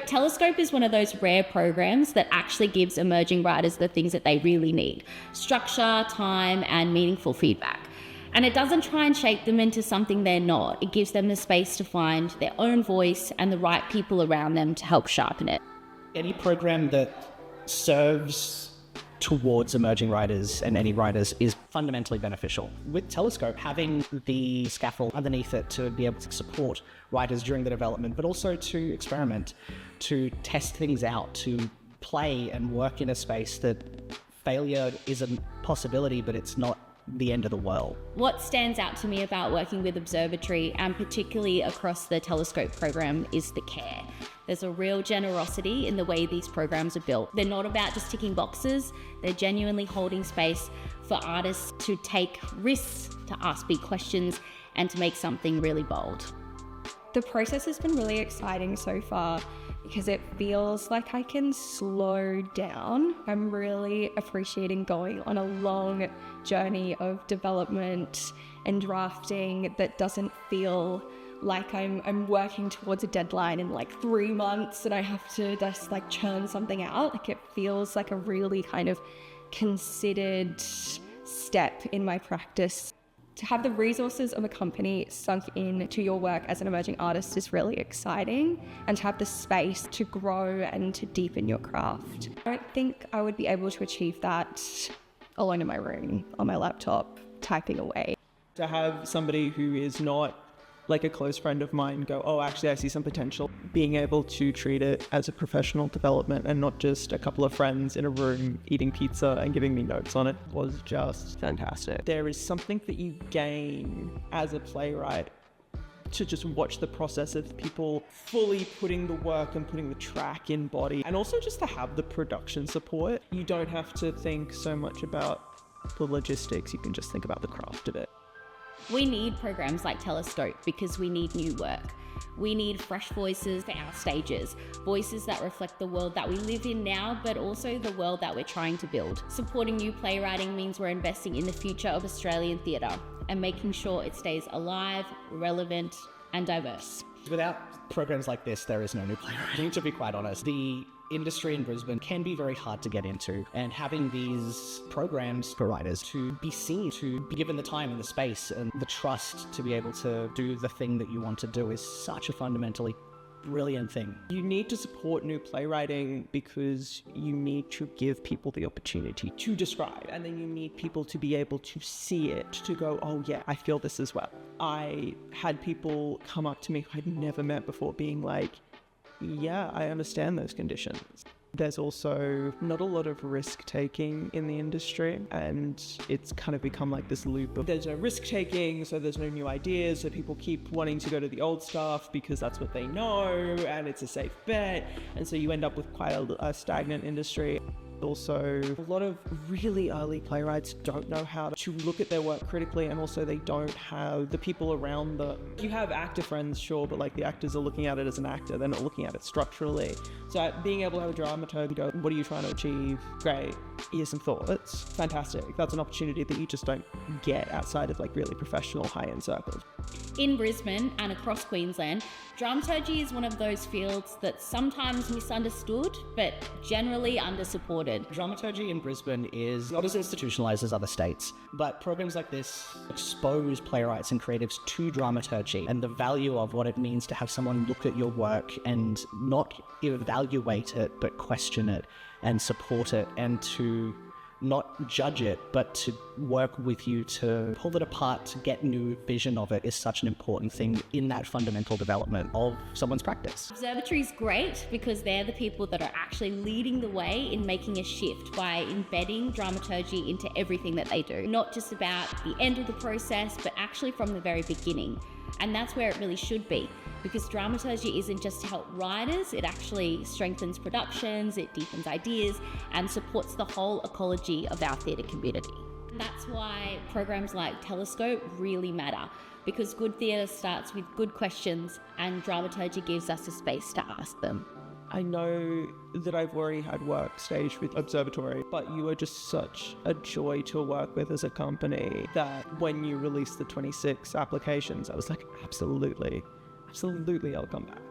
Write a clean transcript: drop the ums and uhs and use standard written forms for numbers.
Telescope is one of those rare programs that actually gives emerging writers the things that they really need: structure, time, and meaningful feedback. And it doesn't try and shape them into something they're not. It gives them the space to find their own voice and the right people around them to help sharpen it. Any program that serves towards emerging writers and any writers is fundamentally beneficial. With Telescope, having the scaffold underneath it to be able to support writers during the development, but also to experiment, to test things out, to play and work in a space that failure is a possibility, but it's not the end of the world. What stands out to me about working with Observatory, and particularly across the Telescope program, is the care. There's a real generosity in the way these programs are built. They're not about just ticking boxes, they're genuinely holding space for artists to take risks, to ask big questions, and to make something really bold. The process has been really exciting so far because it feels like I can slow down. I'm really appreciating going on a long journey of development and drafting that doesn't feel like I'm working towards a deadline in like 3 months and I have to just like churn something out. Like, it feels like a really kind of considered step in my practice. To have the resources of a company sunk into your work as an emerging artist is really exciting, and to have the space to grow and to deepen your craft. I don't think I would be able to achieve that alone in my room on my laptop, typing away. To have somebody who is not like a close friend of mine go, oh, actually I see some potential, being able to treat it as a professional development and not just a couple of friends in a room eating pizza and giving me notes on it was just fantastic. There is something that you gain as a playwright to just watch the process of people fully putting the work and putting the track in body, and also just to have the production support. You don't have to think so much about the logistics, you can just think about the craft of it. We need programs like Telescope because we need new work. We need fresh voices for our stages, voices that reflect the world that we live in now, but also the world that we're trying to build. Supporting new playwriting means we're investing in the future of Australian theatre and making sure it stays alive, relevant, and diverse. Without programs like this, there is no new playwriting, to be quite honest. The industry in Brisbane can be very hard to get into, and having these programs for writers to be seen, to be given the time and the space and the trust to be able to do the thing that you want to do is such a fundamentally brilliant thing. You need to support new playwriting because you need to give people the opportunity to describe, and then you need people to be able to see it, to go, oh yeah, I feel this as well. I had people come up to me who I'd never met before being like, yeah, I understand those conditions. There's also not a lot of risk taking in the industry, and it's kind of become like this loop of there's no risk taking, so there's no new ideas, so people keep wanting to go to the old stuff because that's what they know and it's a safe bet, and so you end up with quite a stagnant industry. Also, a lot of really early playwrights don't know how to look at their work critically, and also they don't have the people around them. You have actor friends, sure, but like the actors are looking at it as an actor, they're not looking at it structurally. So being able to have a dramaturg go, what are you trying to achieve? Great, here's some thoughts. Fantastic. That's an opportunity that you just don't get outside of like really professional high-end circles. In Brisbane and across Queensland, dramaturgy is one of those fields that's sometimes misunderstood, but generally under-supported. Dramaturgy in Brisbane is not as institutionalized as other states, but programs like this expose playwrights and creatives to dramaturgy and the value of what it means to have someone look at your work and not evaluate it, but question it and support it, and to not judge it, but to work with you to pull it apart, to get new vision of it, is such an important thing in that fundamental development of someone's practice. Observatory is great because they're the people that are actually leading the way in making a shift by embedding dramaturgy into everything that they do. Not just about the end of the process, but actually from the very beginning. And that's where it really should be, because dramaturgy isn't just to help writers, it actually strengthens productions, it deepens ideas, and supports the whole ecology of our theatre community. That's why programs like Telescope really matter, because good theatre starts with good questions, and dramaturgy gives us a space to ask them. I know that I've already had work staged with Observatory, but you are just such a joy to work with as a company that when you released the 26 applications, I was like, absolutely, I'll come back.